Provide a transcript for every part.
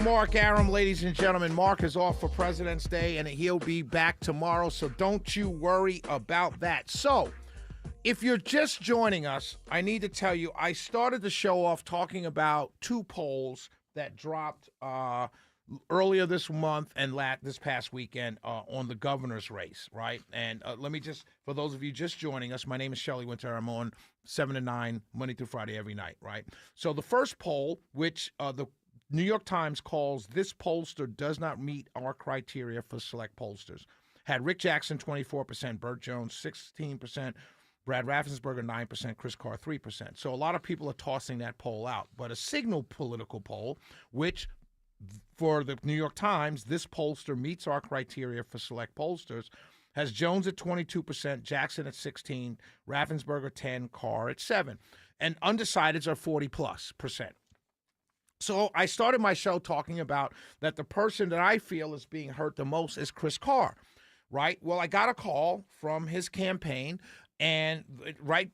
Mark Aram, ladies and gentlemen. Mark is off for President's Day, and he'll be back tomorrow, so don't you worry about that. So, if you're just joining us, I need to tell you, I started the show off talking about two polls that dropped earlier this month and this past weekend on the governor's race, right? And let me just, for those of you just joining us, my name is Shelley Winter. I'm on 7 to 9, Monday through Friday, every night, right? So the first poll, which the New York Times calls "This pollster does not meet our criteria for select pollsters," had Rick Jackson 24%, Burt Jones 16%, Brad Raffensperger 9%, Chris Carr 3%. So a lot of people are tossing that poll out. But a Signal political poll, which for the New York Times, "This pollster meets our criteria for select pollsters," has Jones at 22%, Jackson at 16%, Raffensperger 10%, Carr at 7%. And undecideds are 40+%. So I started my show talking about that the person that I feel is being hurt the most is Chris Carr, right? Well, I got a call from his campaign and right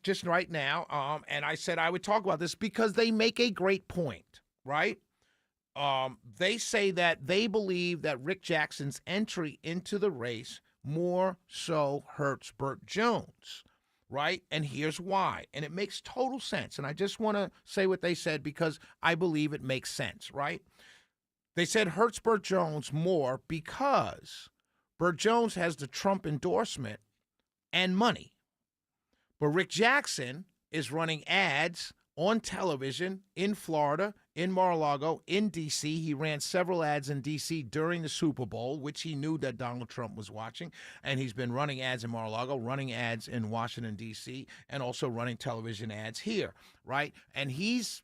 now, and I said I would talk about this because they make a great point, right? They say that they believe that Rick Jackson's entry into the race more so hurts Burt Jones, right? And here's why. And it makes total sense. And I just want to say what they said because I believe it makes sense, right? They said hurts Burt Jones more because Burt Jones has the Trump endorsement and money. But Rick Jackson is running ads on television in Florida, in Mar-a-Lago, in D.C. He ran several ads in D.C. during the Super Bowl, which he knew that Donald Trump was watching. And he's been running ads in Mar-a-Lago, running ads in Washington, D.C., and also running television ads here, right? And he's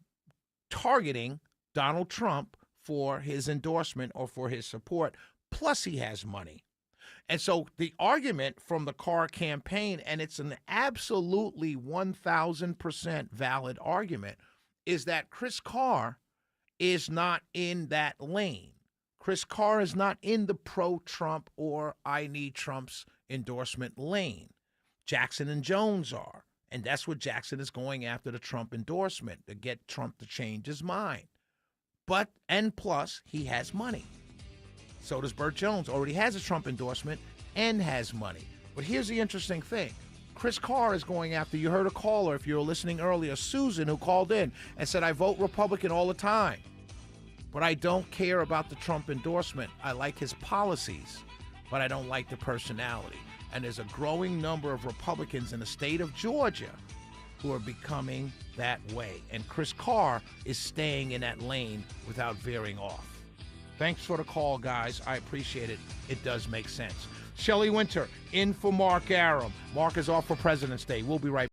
targeting Donald Trump for his endorsement or for his support, plus he has money. And so the argument from the Carr campaign, and it's an absolutely 1,000% valid argument, is that Chris Carr is not in that lane. Chris Carr is not in the pro-Trump or I need Trump's endorsement lane. Jackson and Jones are. And that's what Jackson is going after, the Trump endorsement, to get Trump to change his mind. And plus, he has money. So does Burt Jones. Already has a Trump endorsement and has money. But here's the interesting thing. Chris Carr is going after, you heard a caller, if you were listening earlier, Susan, who called in and said, I vote Republican all the time, but I don't care about the Trump endorsement. I like his policies, but I don't like the personality. And there's a growing number of Republicans in the state of Georgia who are becoming that way. And Chris Carr is staying in that lane without veering off. Thanks for the call, guys. I appreciate it. It does make sense. Shelley Winter, in for Mark Aram. Mark is off for President's Day. We'll be right back.